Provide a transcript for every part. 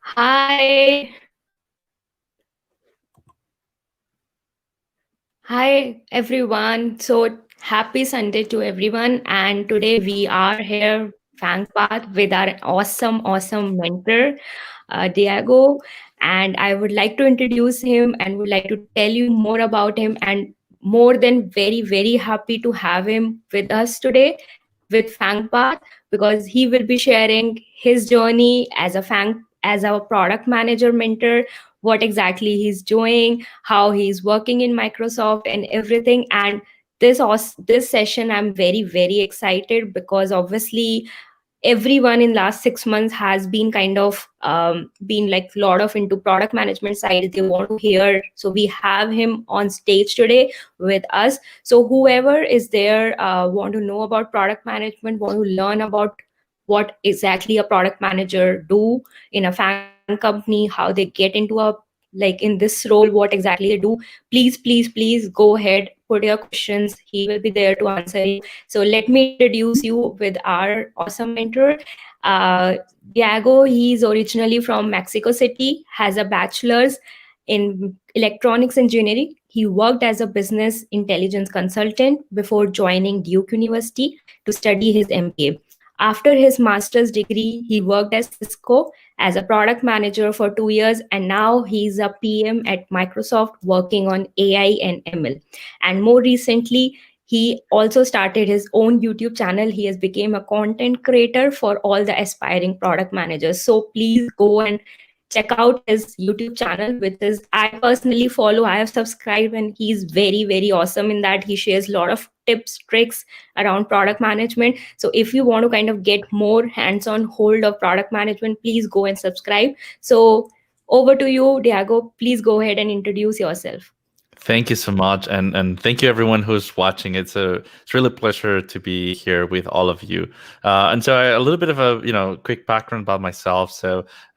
Hi. Hi, everyone. So happy Sunday to everyone. And today we are here, Fangpath, with our awesome mentor, Diego. And I would like to introduce him and would like to tell you more about him. And more than very happy to have him with us today with Fangpath because he will be sharing his journey as as a product manager mentor, what exactly he's doing, how he's working in Microsoft and everything. And this session I'm very excited because obviously everyone in last 6 months has been kind of been like a lot of into product management side. They want to hear, so we have him on stage today with us. So whoever is there want to know about product management, want to learn about what exactly a product manager do in a fan company, how they get into a like in this role, what exactly they do, please go ahead, put your questions. He will be there to answer you. So let me introduce you with our awesome mentor, uh, Diego. He's originally from Mexico City, has a bachelor's in electronics engineering. He worked as a business intelligence consultant before joining Duke University to study his MBA. After his master's degree, he worked at Cisco as a product manager for 2 years, and now he's a PM at Microsoft working on AI and ML. And more recently, he also started his own YouTube channel. He has become a content creator for all the aspiring product managers. So please go and check out his YouTube channel, which is I personally follow. I have subscribed, and he's very awesome in that. He shares a lot of tips, tricks around product management. So if you want to kind of get more hands-on hold of product management, please go and subscribe. So over to you, Diego. Please go ahead and introduce yourself. Thank you so much, and thank you everyone who's watching. It's really a pleasure to be here with all of you. A little bit of a quick background about myself.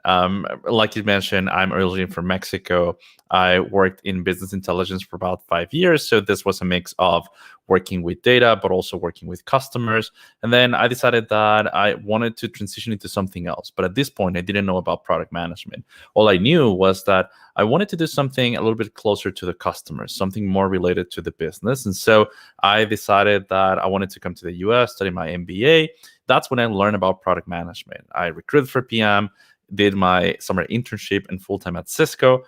Like you mentioned, I'm originally from Mexico. I worked in business intelligence for about 5 years. So this was a mix of working with data, but also working with customers. And then I decided that I wanted to transition into something else. But at this point, I didn't know about product management. All I knew was that I wanted to do something a little bit closer to the customers, something more related to the business. And so I decided that I wanted to come to the US, study my MBA. That's when I learned about product management. I recruited for PM, did my summer internship and full time at Cisco,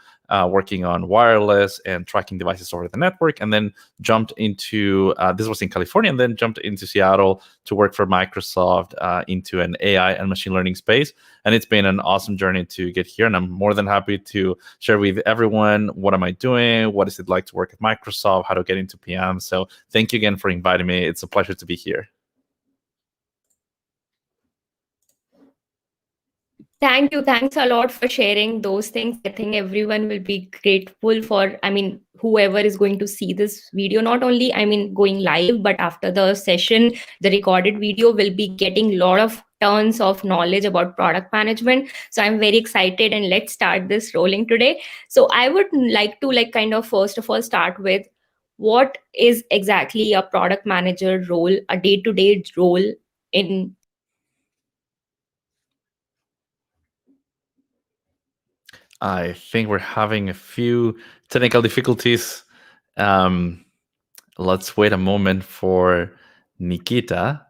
working on wireless and tracking devices over the network, and then jumped into this was in California, and then jumped into Seattle to work for Microsoft into an AI and machine learning space. And it's been an awesome journey to get here, and I'm more than happy to share with everyone what am I doing, what is it like to work at Microsoft, how to get into PM. So thank you again for inviting me. It's a pleasure to be here. Thank you. Thanks a lot for sharing those things. I think everyone will be grateful for, I mean, whoever is going to see this video, not only, I mean, going live, but after the session, the recorded video will be getting a lot of tons of knowledge about product management. So I'm very excited, and let's start this rolling today. So I would like to like kind of first of all start with what is exactly a product manager role, a day-to-day role in. I think we're having a few technical difficulties. Um, let's wait a moment for Nikita.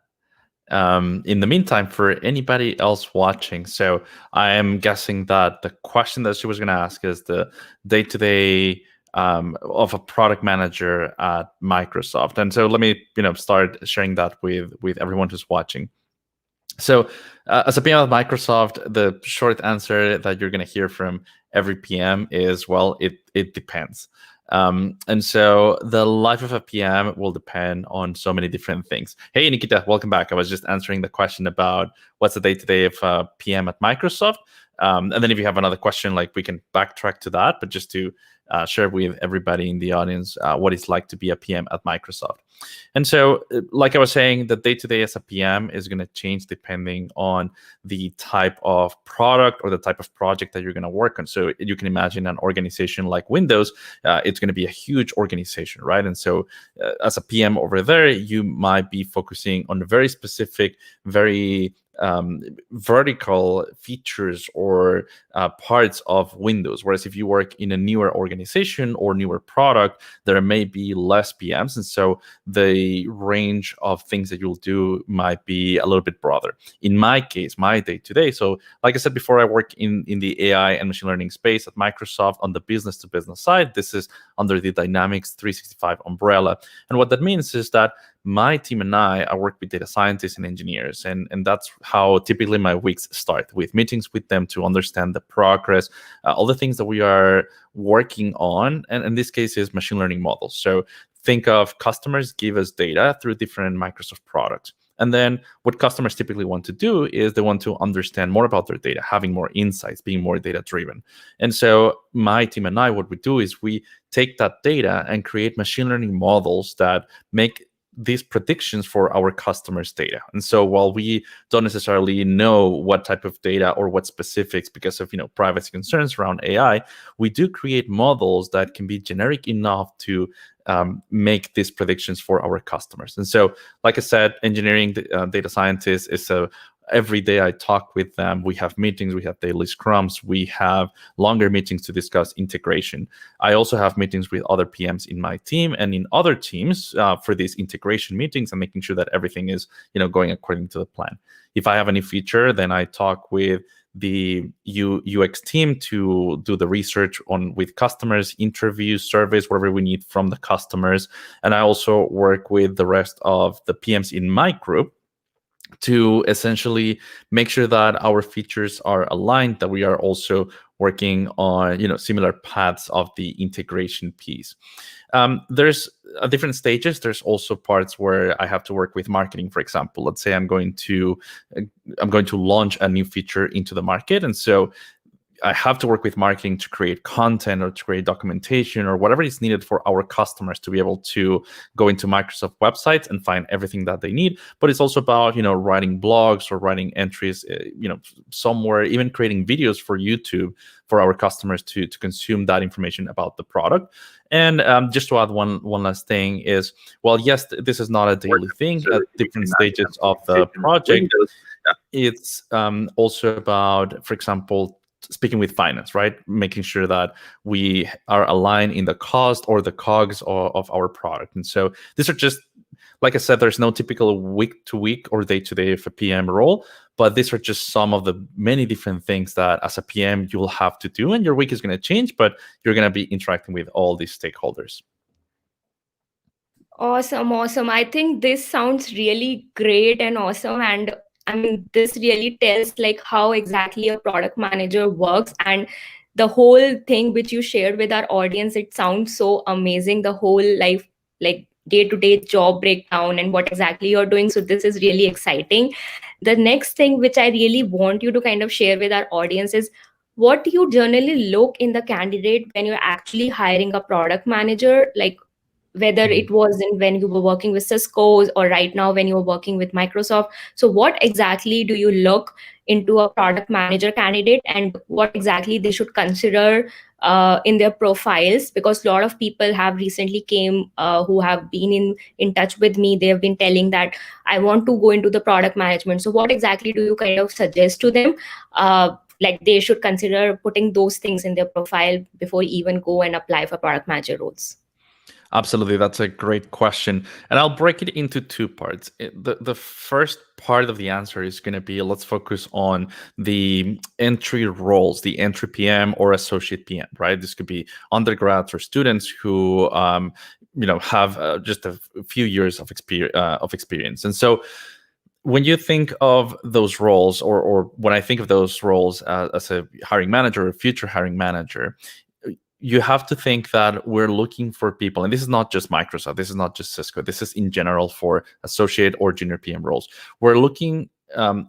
In the meantime, for anybody else watching, so I am guessing that the question that she was going to ask is the day-to-day of a product manager at Microsoft. And so let me, start sharing that with everyone who's watching. So, as a PM at Microsoft, the short answer that you're going to hear from every PM is, well, it depends. And so the life of a PM will depend on so many different things. Hey, Nikita, welcome back. I was just answering the question about what's the day-to-day of a PM at Microsoft. And then if you have another question, like we can backtrack to that, but just to share with everybody in the audience what it's like to be a PM at Microsoft. And so, like I was saying, the day-to-day as a PM is going to change depending on the type of product or the type of project that you're going to work on. So you can imagine an organization like Windows, it's going to be a huge organization, right? And so as a PM over there, you might be focusing on a very specific, very vertical features or parts of Windows. Whereas if you work in a newer organization or newer product, there may be less PMs. And so the range of things that you'll do might be a little bit broader. In my case, my day to day. So, like I said before, I work in the AI and machine learning space at Microsoft on the business to business side. This is under the Dynamics 365 umbrella. And what that means is that my team and I work with data scientists and engineers, and that's how typically my weeks start, with meetings with them to understand the progress, all the things that we are working on, and in this case is machine learning models. So think of customers give us data through different Microsoft products. And then what customers typically want to do is they want to understand more about their data, having more insights, being more data driven. And so my team and I, what we do is we take that data and create machine learning models that make these predictions for our customers' data. And so while we don't necessarily know what type of data or what specifics because of privacy concerns around AI, we do create models that can be generic enough to make these predictions for our customers. And so, like I said, engineering data scientists is every day I talk with them. We have meetings, we have daily scrums, we have longer meetings to discuss integration. I also have meetings with other PMs in my team and in other teams for these integration meetings and making sure that everything is going according to the plan. If I have any feature, then I talk with the UX team to do the research on with customers, interviews, surveys, whatever we need from the customers. And I also work with the rest of the PMs in my group to essentially make sure that our features are aligned, that we are also working on similar paths of the integration piece. There's different stages. There's also parts where I have to work with marketing. For example, let's say I'm going to launch a new feature into the market, and so I have to work with marketing to create content or to create documentation or whatever is needed for our customers to be able to go into Microsoft websites and find everything that they need. But it's also about, writing blogs or writing entries, somewhere, even creating videos for YouTube for our customers to consume that information about the product. And just to add one last thing is, well, yes, this is not a daily thing at different stages of the project. It's also about, for example, speaking with finance, right? Making sure that we are aligned in the cost or the COGS of our product. And so these are just, like I said, there's no typical week to week or day to day of a PM role, but these are just some of the many different things that as a PM you will have to do, and your week is going to change, but you're going to be interacting with all these stakeholders. Awesome, awesome. I think this sounds really great and awesome. And I mean, this really tells like how exactly a product manager works, and the whole thing which you shared with our audience, it sounds so amazing. The whole life, like day-to-day job breakdown and what exactly you're doing. So this is really exciting. The next thing which I really want you to kind of share with our audience is what you generally look in the candidate when you're actually hiring a product manager, like whether it was in when you were working with Cisco or right now when you're working with Microsoft. So what exactly do you look into a product manager candidate, and what exactly they should consider in their profiles? Because a lot of people have recently came who have been in touch with me. They have been telling that I want to go into the product management. So what exactly do you kind of suggest to them? Like they should consider putting those things in their profile before even go and apply for product manager roles. Absolutely, that's a great question, and I'll break it into two parts. The first part of the answer is going to be, let's focus on the entry roles, the entry PM or associate PM, right? This could be undergrads or students who have just a few years of experience, and so when you think of those roles, or when I think of those roles as a hiring manager or future hiring manager, you have to think that we're looking for people, and this is not just Microsoft, this is not just Cisco, this is in general for associate or junior PM roles. We're looking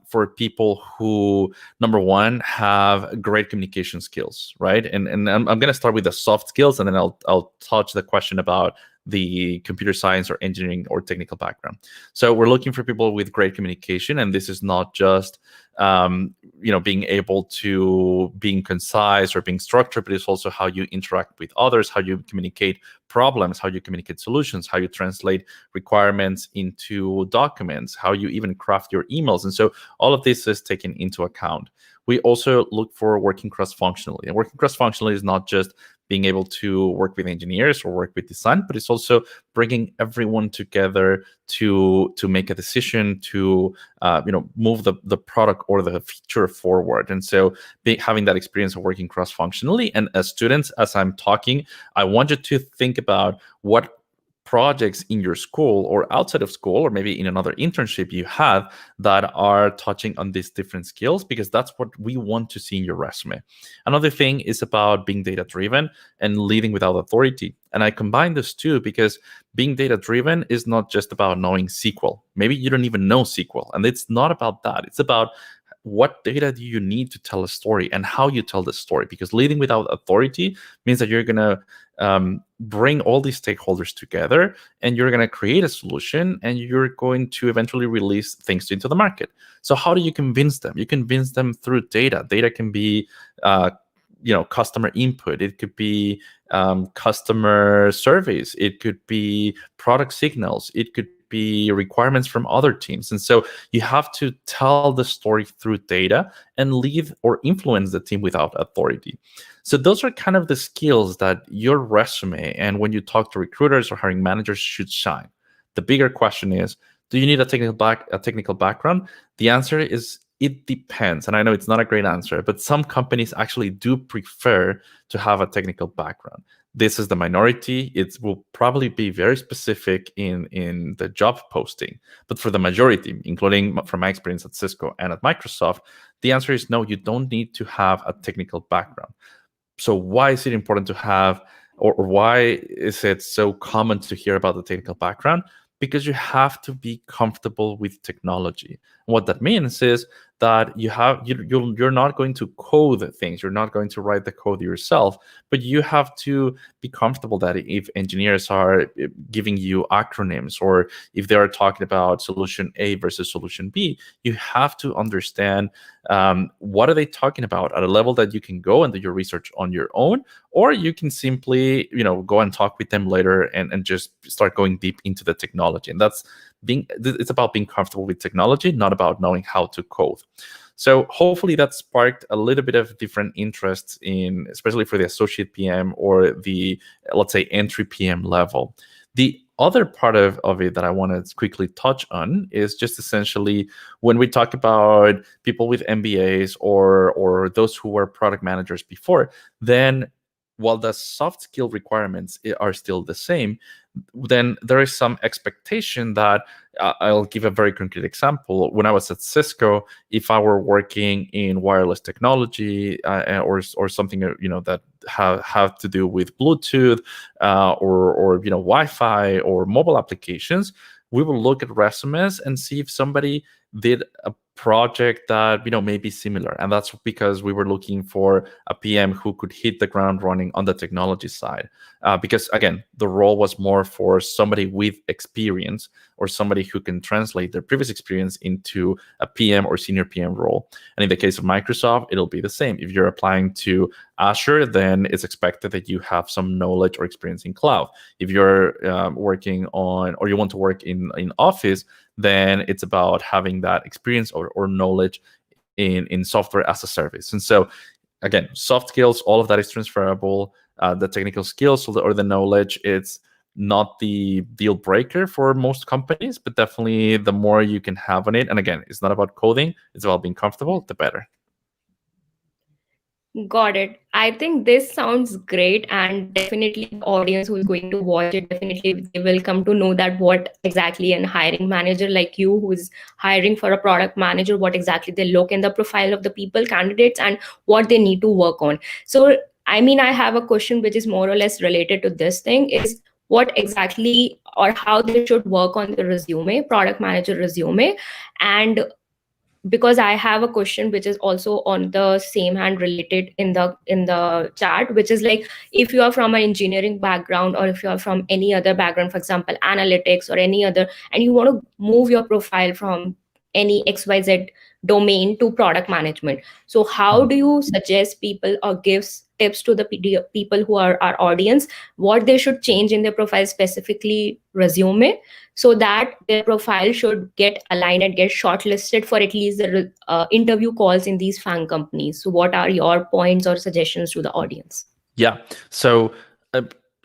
for people who, number one, have great communication skills, right? And I'm going to start with the soft skills, and then I'll touch the question about the computer science or engineering or technical background. So we're looking for people with great communication, and this is not just being able to being concise or being structured, but it's also how you interact with others, how you communicate problems, how you communicate solutions, how you translate requirements into documents, how you even craft your emails. And so all of this is taken into account. We also look for working cross-functionally. And working cross-functionally is not just being able to work with engineers or work with design, but it's also bringing everyone together to make a decision to move the product or the feature forward. And so having that experience of working cross-functionally, and as students, as I'm talking, I want you to think about what projects in your school or outside of school or maybe in another internship you have that are touching on these different skills, because that's what we want to see in your resume. Another thing is about being data driven and leading without authority. And I combine those two because being data driven is not just about knowing SQL. Maybe you don't even know SQL, and it's not about that. It's about what data do you need to tell a story and how you tell the story, because leading without authority means that you're going to bring all these stakeholders together, and you're going to create a solution, and you're going to eventually release things into the market. So how do you convince them? You convince them through data. Data can be customer input. It could be customer surveys. It could be product signals. It could be requirements from other teams. And so you have to tell the story through data and lead or influence the team without authority. So those are kind of the skills that your resume and when you talk to recruiters or hiring managers should shine. The bigger question is, do you need a technical background? The answer is it depends. And I know it's not a great answer, but some companies actually do prefer to have a technical background. This is the minority. It will probably be very specific in the job posting. But for the majority, including from my experience at Cisco and at Microsoft, the answer is no, you don't need to have a technical background. So why is it important to have, or why is it so common to hear about the technical background? Because you have to be comfortable with technology. And what that means is that you're not going to code things. You're not going to write the code yourself, but you have to be comfortable that if engineers are giving you acronyms, or if they are talking about solution A versus solution B, you have to understand what are they talking about at a level that you can go and do your research on your own, or you can simply go and talk with them later and just start going deep into the technology. And it's about being comfortable with technology, not about knowing how to code. So hopefully that sparked a little bit of different interests in, especially for the associate PM or the, let's say, entry PM level. The other part of it that I want to quickly touch on is just essentially when we talk about people with MBAs or those who were product managers before, then while the soft skill requirements are still the same, then there is some expectation that I'll give a very concrete example. When I was at Cisco, if I were working in wireless technology or something that have to do with Bluetooth or Wi-Fi or mobile applications, we will look at resumes and see if somebody did a project that may be similar. And that's because we were looking for a PM who could hit the ground running on the technology side, because again, the role was more for somebody with experience or somebody who can translate their previous experience into a PM or senior PM role. And in the case of Microsoft, it'll be the same. If you're applying to Azure, then it's expected that you have some knowledge or experience in cloud. If you're working on, or you want to work in Office, then it's about having that experience or knowledge in software as a service. And so again, soft skills, all of that is transferable. The technical skills or the knowledge, it's not the deal breaker for most companies, but definitely the more you can have on it. And again, it's not about coding, it's about being comfortable, the better. Got it. I think this sounds great, and definitely the audience who is going to watch it, definitely they will come to know that what exactly an hiring manager like you who is hiring for a product manager, what exactly they look in the profile of the people, candidates, and what they need to work on. So, I mean, I have a question which is more or less related to this thing is what exactly or how they should work on the resume, product manager resume, and because I have a question which is also on the same hand related in the chat, which is like, if you are from an engineering background or if you are from any other background, for example analytics or any other, and you want to move your profile from any XYZ domain to product management, so how do you suggest people or gives tips to the people who are our audience, what they should change in their profile, specifically resume, so that their profile should get aligned and get shortlisted for at least the interview calls in these FANG companies? So what are your points or suggestions to the audience? Yeah. So, uh,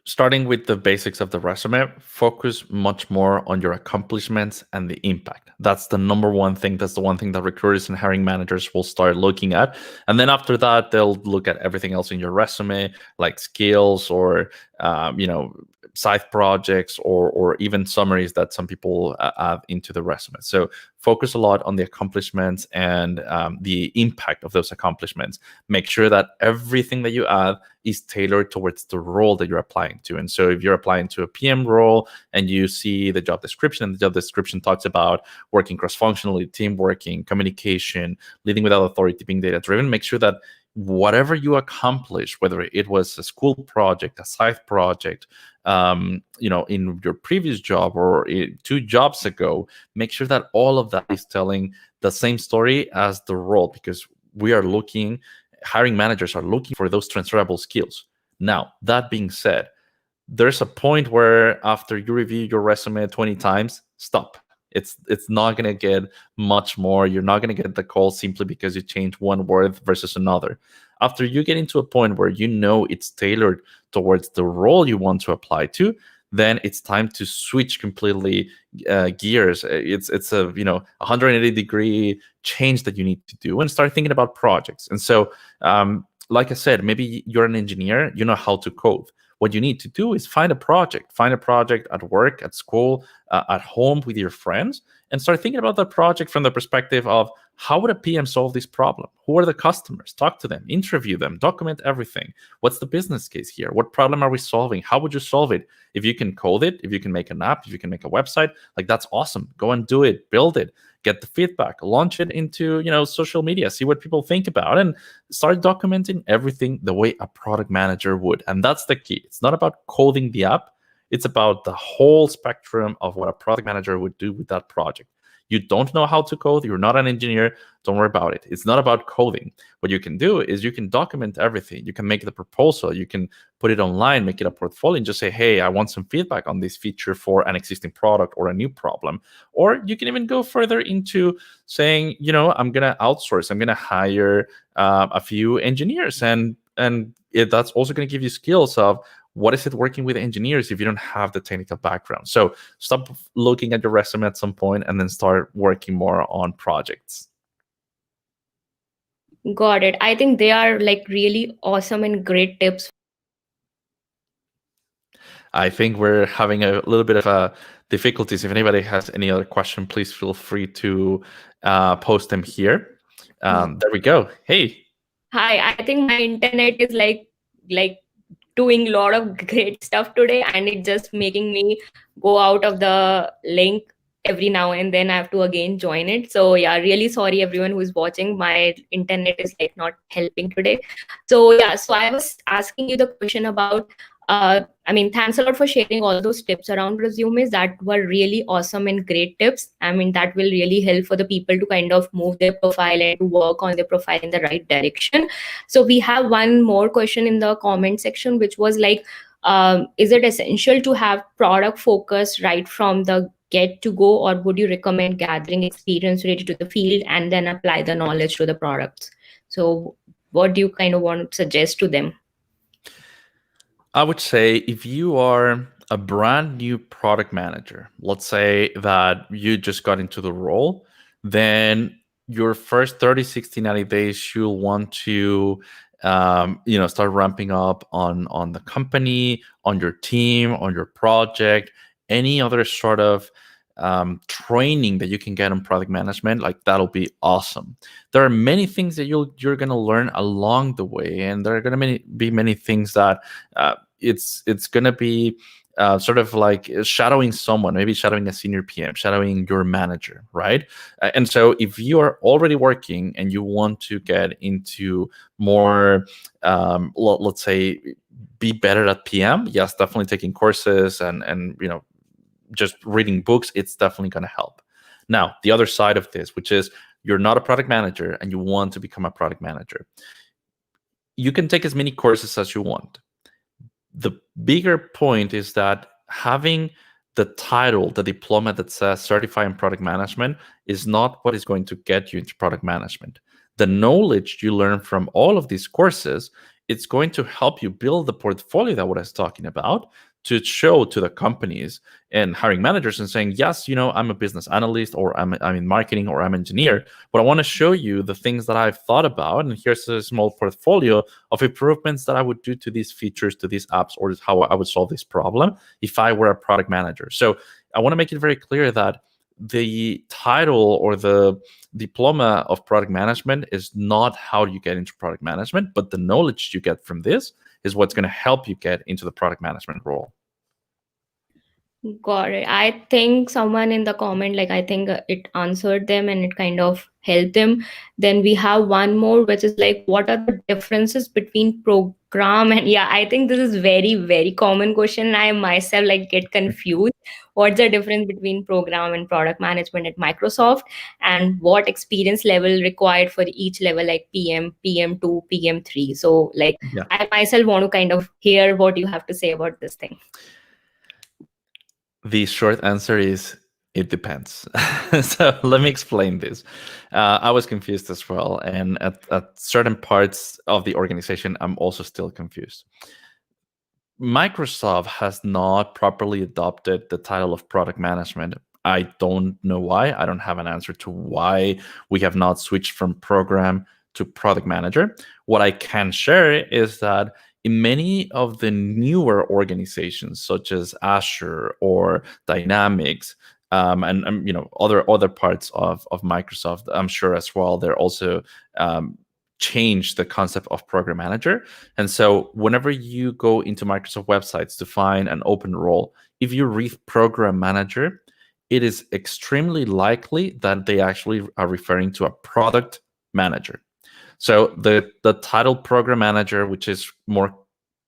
starting with the basics of the resume, focus much more on your accomplishments and the impact. That's the number one thing. That's the one thing that recruiters and hiring managers will start looking at. And then after that, they'll look at everything else in your resume, like skills or, side projects or even summaries that some people add into the resume. So focus a lot on the accomplishments and the impact of those accomplishments. Make sure that everything that you add is tailored towards the role that you're applying to. And so if you're applying to a PM role and you see the job description, and the job description talks about working cross-functionally, team working, communication, leading without authority, being data-driven, make sure that whatever you accomplish, whether it was a school project, a side project, in your previous job or 2 jobs ago, make sure that all of that is telling the same story as the role, because hiring managers are looking for those transferable skills. Now, that being said, there's a point where after you review your resume 20 times, stop. It's not going to get much more. You're not going to get the call simply because you change one word versus another. After you get into a point where you know it's tailored towards the role you want to apply to, then it's time to switch completely gears. It's a 180-degree change that you need to do and start thinking about projects. And so, like I said, maybe you're an engineer, you know how to code. What you need to do is find a project at work, at school, at home with your friends, and start thinking about that project from the perspective of, how would a PM solve this problem? Who are the customers? Talk to them, interview them, document everything. What's the business case here? What problem are we solving? How would you solve it? If you can code it, if you can make an app, if you can make a website, like, that's awesome. Go and do it, build it, get the feedback, launch it into social media, see what people think about, and start documenting everything the way a product manager would. And that's the key. It's not about coding the app. It's about the whole spectrum of what a product manager would do with that project. You don't know how to code, you're not an engineer, don't worry about it. It's not about coding. What you can do is you can document everything. You can make the proposal, you can put it online, make it a portfolio, and just say, hey, I want some feedback on this feature for an existing product or a new problem. Or you can even go further into saying, I'm going to outsource, I'm going to hire a few engineers. That's also going to give you skills of, what is it working with engineers if you don't have the technical background? So stop looking at your resume at some point and then start working more on projects. Got it. I think they are like really awesome and great tips. I think we're having a little bit of difficulties. If anybody has any other question, please feel free to post them here. There we go. Hey. Hi, I think my internet is like doing a lot of great stuff today, and it's just making me go out of the link every now and then. I have to again join it. So yeah, really sorry everyone who is watching. My internet is like not helping today. So yeah, so I was asking you the question about thanks a lot for sharing all those tips around resumes. That were really awesome and great tips. That will really help for the people to kind of move their profile and to work on their profile in the right direction. So we have one more question in the comment section, which was like, is it essential to have product focus right from the get to go, or would you recommend gathering experience related to the field and then apply the knowledge to the products? So what do you kind of want to suggest to them? I would say, if you are a brand new product manager, let's say that you just got into the role, then your first 30, 60, 90 days, you'll want to start ramping up on the company, on your team, on your project, any other sort of training that you can get on product management. Like, that'll be awesome. There are many things that you're going to learn along the way, and there are going to be many things that it's going to be sort of like shadowing someone, maybe shadowing a senior PM, shadowing your manager, right? And so if you are already working and you want to get into more, let's say, be better at PM, yes, definitely taking courses and just reading books, it's definitely going to help. Now, the other side of this, which is you're not a product manager and you want to become a product manager, you can take as many courses as you want. The bigger point is that having the title, the diploma that says certified in product management, is not what is going to get you into product management. The knowledge you learn from all of these courses, it's going to help you build the portfolio that what I was talking about, to show to the companies and hiring managers and saying, yes, I'm a business analyst, or I'm in marketing, or I'm an engineer, but I want to show you the things that I've thought about, and here's a small portfolio of improvements that I would do to these features, to these apps, or how I would solve this problem if I were a product manager. So I want to make it very clear that the title or the diploma of product management is not how you get into product management, but the knowledge you get from this is what's going to help you get into the product management role. Got it. I think someone in the comment, like, I think it answered them and it kind of helped them. Then we have one more, which is like, what are the differences between program and, yeah, I think this is very, very common question. I myself like get confused. What's the difference between program and product management at Microsoft, and what experience level required for each level, like PM, PM2, PM3? So like, Yeah. I myself want to kind of hear what you have to say about this thing. The short answer is it depends. So let me explain this. I was confused as well. And at certain parts of the organization, I'm also still confused. Microsoft has not properly adopted the title of product management. I don't know why. I don't have an answer to why we have not switched from program to product manager. What I can share is that in many of the newer organizations, such as Azure or Dynamics, and other parts of Microsoft, I'm sure as well, they're also changed the concept of program manager. And so whenever you go into Microsoft websites to find an open role, if you read program manager, it is extremely likely that they actually are referring to a product manager. So the title program manager, which is more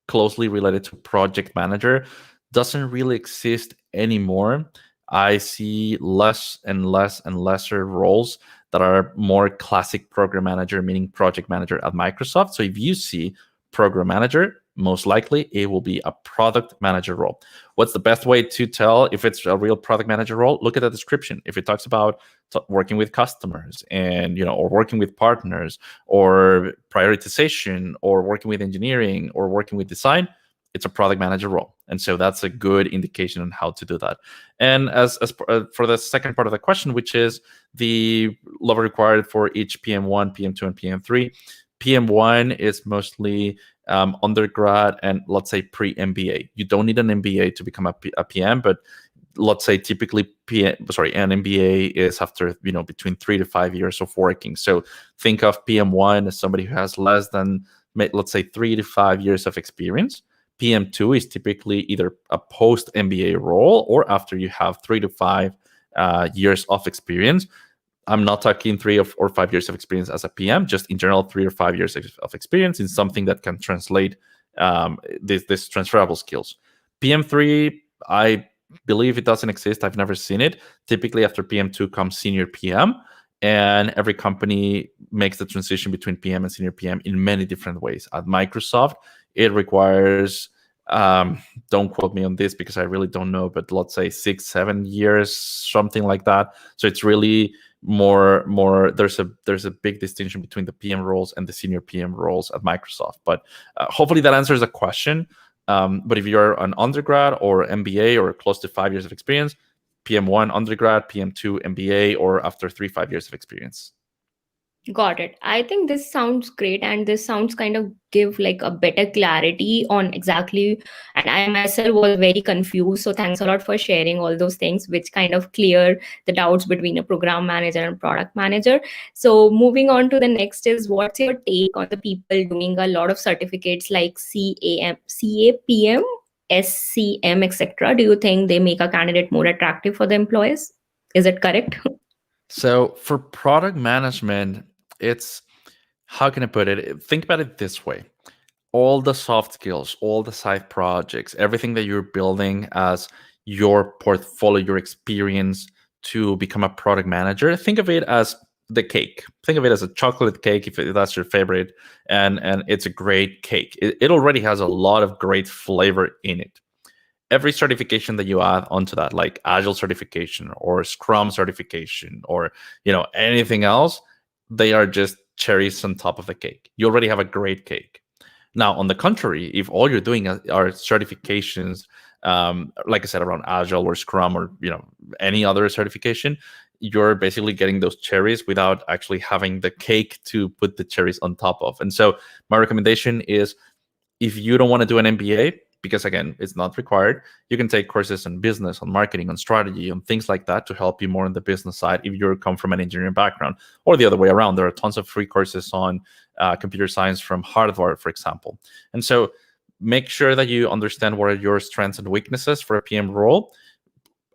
closely related to project manager, doesn't really exist anymore. I see less and less and lesser roles that are more classic program manager, meaning project manager at Microsoft. So if you see program manager, most likely it will be a product manager role. What's the best way to tell if it's a real product manager role? Look at the description. If it talks about working with customers and or working with partners, or prioritization, or working with engineering, or working with design, it's a product manager role. And so that's a good indication on how to do that. And as for the second part of the question, which is the level required for each PM1, PM2, and PM3, PM1 is mostly undergrad and, let's say, pre-MBA. You don't need an MBA to become a PM, but let's say typically an MBA is after between 3 to 5 years of working. So think of PM1 as somebody who has less than, let's say, 3 to 5 years of experience. PM2 is typically either a post MBA role or after you have 3 to 5 years of experience. I'm not talking 3 or 5 years of experience as a PM, just in general 3 or 5 years of experience in something that can translate this transferable skills. PM3, I believe it doesn't exist. I've never seen it. Typically after PM2 comes senior PM, and every company makes the transition between PM and senior PM in many different ways. At Microsoft, it requires, don't quote me on this because I really don't know, but let's say 6-7 years, something like that. So it's really more there's a big distinction between the PM roles and the senior PM roles at Microsoft. But hopefully that answers the question. But if you're an undergrad or MBA or close to 5 years of experience, PM1 undergrad, PM2 MBA, or after 3-5 years of experience. Got it. I think this sounds great, and this sounds kind of give like a better clarity on exactly. And I myself was very confused. So thanks a lot for sharing all those things, which kind of clear the doubts between a program manager and product manager. So moving on to the next is, what's your take on the people doing a lot of certificates like CAM, CAPM, SCM, etc., do you think they make a candidate more attractive for the employers? Is it correct? So for product management, it's, how can I put it? Think about it this way: all the soft skills, all the side projects, everything that you're building as your portfolio, your experience to become a product manager, think of it as the cake. Think of it as a chocolate cake, if that's your favorite, and it's a great cake. It already has a lot of great flavor in it. Every certification that you add onto that, like Agile certification or Scrum certification or anything else, they are just cherries on top of the cake. You already have a great cake. Now, on the contrary, if all you're doing are certifications, like I said, around Agile or Scrum or any other certification, you're basically getting those cherries without actually having the cake to put the cherries on top of. And so, my recommendation is, if you don't want to do an MBA, because again, it's not required, you can take courses on business, on marketing, on strategy, on things like that to help you more on the business side if you come from an engineering background, or the other way around. There are tons of free courses on computer science from Harvard, for example. And so make sure that you understand what are your strengths and weaknesses for a PM role.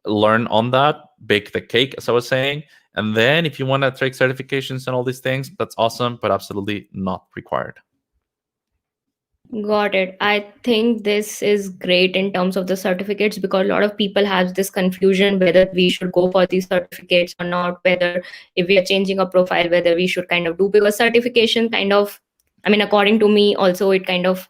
Learn on that, bake the cake, as I was saying. And then if you want to take certifications and all these things, that's awesome, but absolutely not required. Got it. I think this is great in terms of the certificates, because a lot of people have this confusion whether we should go for these certificates or not, whether if we are changing a profile, whether we should kind of do, because certification kind of, I mean, according to me, also it kind of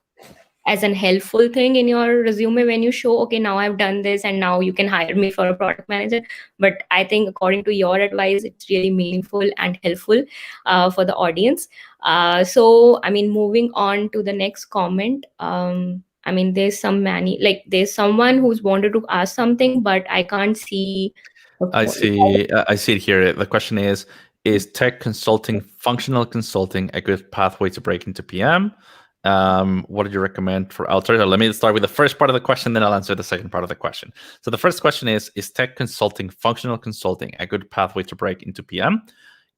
as an helpful thing in your resume when you show, okay, now I've done this and now you can hire me for a product manager. But I think according to your advice, it's really meaningful and helpful for the audience. So I mean, moving on to the next comment. I mean, there's some many, like there's someone who's wanted to ask something, but I can't see. I see it here. The question is tech consulting, functional consulting, a good pathway to break into PM? What did you recommend for outside? Let me start with the first part of the question, then I'll answer the second part of the question. So the first question is tech consulting, functional consulting, a good pathway to break into PM?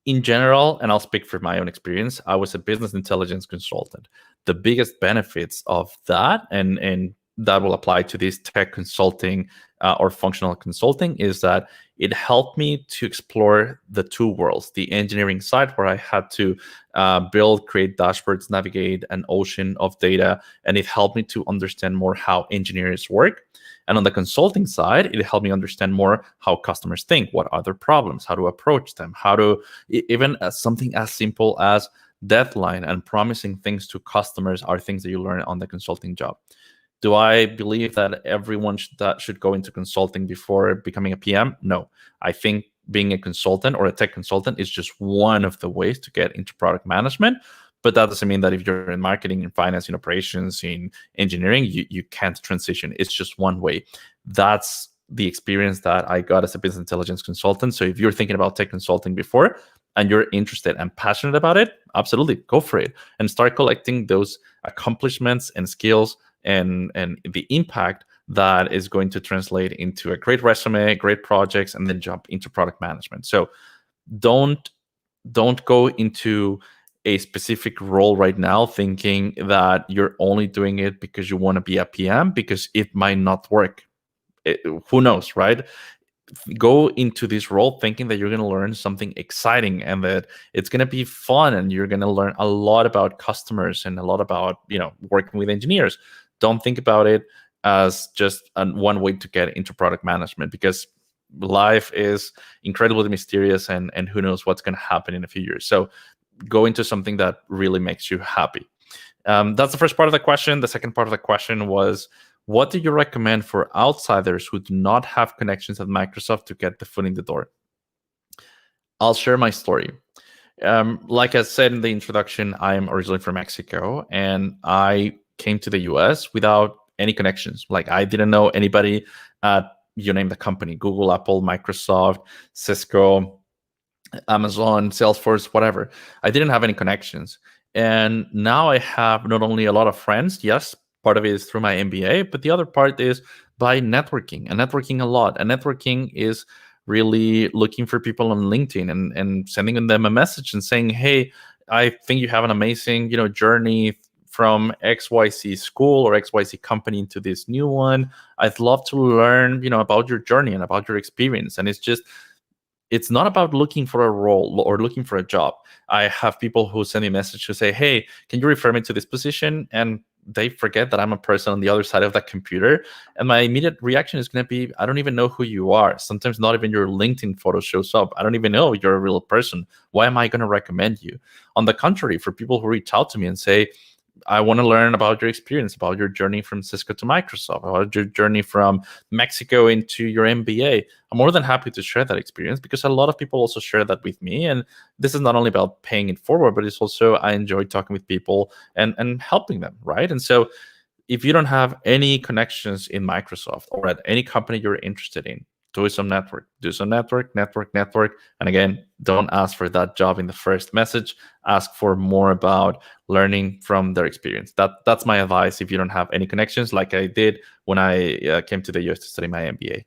In general, and I'll speak from my own experience, I was a business intelligence consultant. The biggest benefits of that, and that will apply to this tech consulting or functional consulting, is that it helped me to explore the two worlds: the engineering side, where I had to build, create dashboards, navigate an ocean of data, and it helped me to understand more how engineers work. And on the consulting side, it helped me understand more how customers think, what are their problems, how to approach them, how to, even something as simple as deadline and promising things to customers are things that you learn on the consulting job. Do I believe that everyone should go into consulting before becoming a PM? No. I think being a consultant or a tech consultant is just one of the ways to get into product management. But that doesn't mean that if you're in marketing, in finance, in operations, in engineering, you can't transition. It's just one way. That's the experience that I got as a business intelligence consultant. So if you're thinking about tech consulting before and you're interested and passionate about it, absolutely go for it and start collecting those accomplishments and skills and the impact that is going to translate into a great resume, great projects, and then jump into product management. So don't go into a specific role right now thinking that you're only doing it because you want to be a PM, because it might not work. Who knows, right? Go into this role thinking that you're going to learn something exciting and that it's going to be fun and you're going to learn a lot about customers and a lot about working with engineers. Don't think about it as just one way to get into product management, because life is incredibly mysterious and who knows what's going to happen in a few years. So go into something that really makes you happy. That's the first part of the question. The second part of the question was, what do you recommend for outsiders who do not have connections at Microsoft to get the foot in the door? I'll share my story. Like I said in the introduction, I am originally from Mexico, and I came to the US without any connections. Like, I didn't know anybody at, you name the company, Google, Apple, Microsoft, Cisco, Amazon, Salesforce, whatever. I didn't have any connections. And now I have not only a lot of friends, yes, part of it is through my MBA, but the other part is by networking, and networking a lot. And networking is really looking for people on LinkedIn and sending them a message and saying, hey, I think you have an amazing, journey from XYZ school or XYZ company into this new one. I'd love to learn, about your journey and about your experience. And it's not about looking for a role or looking for a job. I have people who send me a message who say, "Hey, can you refer me to this position?" And they forget that I'm a person on the other side of that computer. And my immediate reaction is going to be, I don't even know who you are. Sometimes not even your LinkedIn photo shows up. I don't even know you're a real person. Why am I going to recommend you? On the contrary, for people who reach out to me and say, I want to learn about your experience, about your journey from Cisco to Microsoft, about your journey from Mexico into your MBA. I'm more than happy to share that experience because a lot of people also share that with me. And this is not only about paying it forward, but it's also I enjoy talking with people and helping them, right? And so if you don't have any connections in Microsoft or at any company you're interested in, do some network, network. And again, don't ask for that job in the first message. Ask for more about learning from their experience. That's my advice if you don't have any connections, like I did when I came to the US to study my MBA.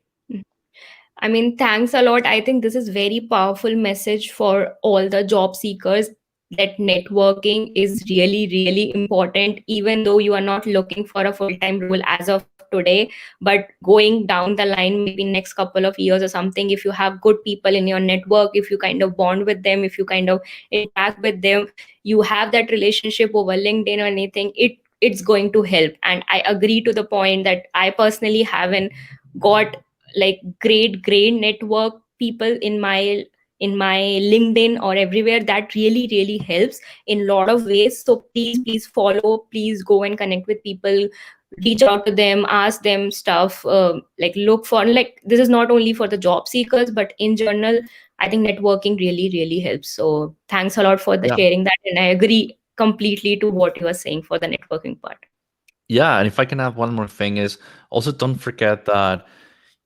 I mean, thanks a lot. I think this is very powerful message for all the job seekers that networking is really, really important, even though you are not looking for a full-time role as of today, but going down the line, maybe next couple of years or something, if you have good people in your network, if you kind of bond with them, if you kind of interact with them, you have that relationship over LinkedIn or anything, it's going to help. And I agree to the point that I personally haven't got like great network people in my LinkedIn or everywhere. That really really helps in a lot of ways. So please follow, please go and connect with people, reach out to them, ask them stuff, like look for, like, this is not only for the job seekers but in general. I think networking really really helps. So thanks a lot for the Yeah. sharing that, and I agree completely to what you are saying for the networking part. Yeah, and if I can add one more thing is also don't forget that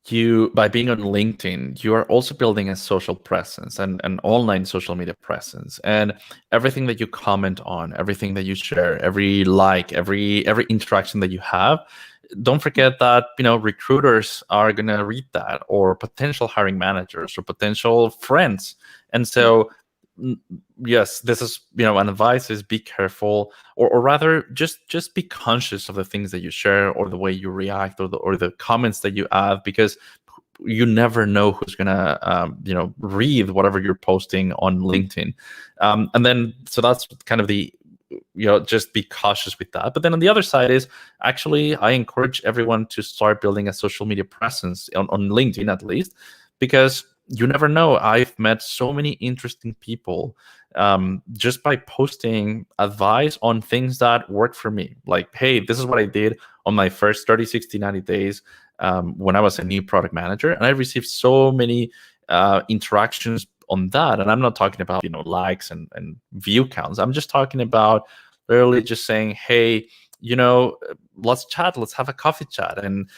you by being on LinkedIn, you are also building a social presence and an online social media presence. And everything that you comment on, everything that you share, every like, every interaction that you have, don't forget that recruiters are gonna read that, or potential hiring managers or potential friends. And so yes, this is an advice is be careful, or rather just be conscious of the things that you share or the way you react or the comments that you add, because you never know who's gonna read whatever you're posting on LinkedIn. And then so that's kind of the just be cautious with that. But then on the other side is actually I encourage everyone to start building a social media presence on LinkedIn at least, because you never know. I've met so many interesting people just by posting advice on things that work for me. Like, hey, this is what I did on my first 30, 60, 90 days when I was a new product manager. And I received so many interactions on that. And I'm not talking about likes and view counts. I'm just talking about literally just saying, hey, let's chat, let's have a coffee chat. And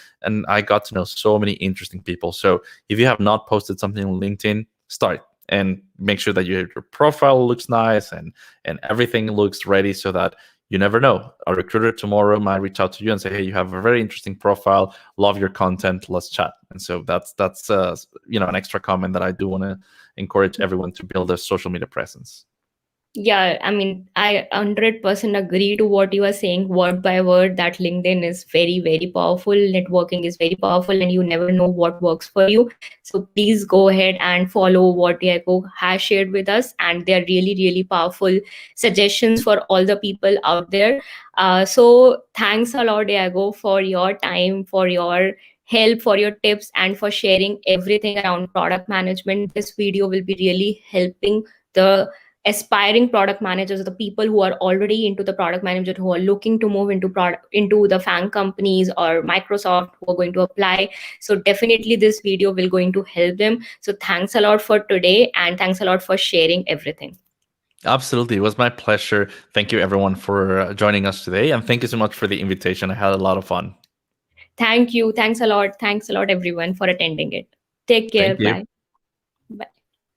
I got to know so many interesting people. So if you have not posted something on LinkedIn, start and make sure that your profile looks nice and everything looks ready, so that you never know, a recruiter tomorrow might reach out to you and say, hey, you have a very interesting profile, love your content, let's chat. And so that's an extra comment that I do want to encourage everyone to build a social media presence. Yeah, I mean, I 100% agree to what you are saying, word by word, that LinkedIn is very, very powerful. Networking is very powerful, and you never know what works for you. So please go ahead and follow what Diego has shared with us. And they're really, really powerful suggestions for all the people out there. So thanks a lot, Diego, for your time, for your help, for your tips, and for sharing everything around product management. This video will be really helping the aspiring product managers, the people who are already into the product management, who are looking to move into the FANG companies or Microsoft, who are going to apply. So definitely this video will going to help them. So thanks a lot for today, and thanks a lot for sharing everything. Absolutely. It was my pleasure. Thank you everyone for joining us today. And thank you so much for the invitation. I had a lot of fun. Thank you. Thanks a lot. Thanks a lot, everyone, for attending it. Take care. Thank you. Bye.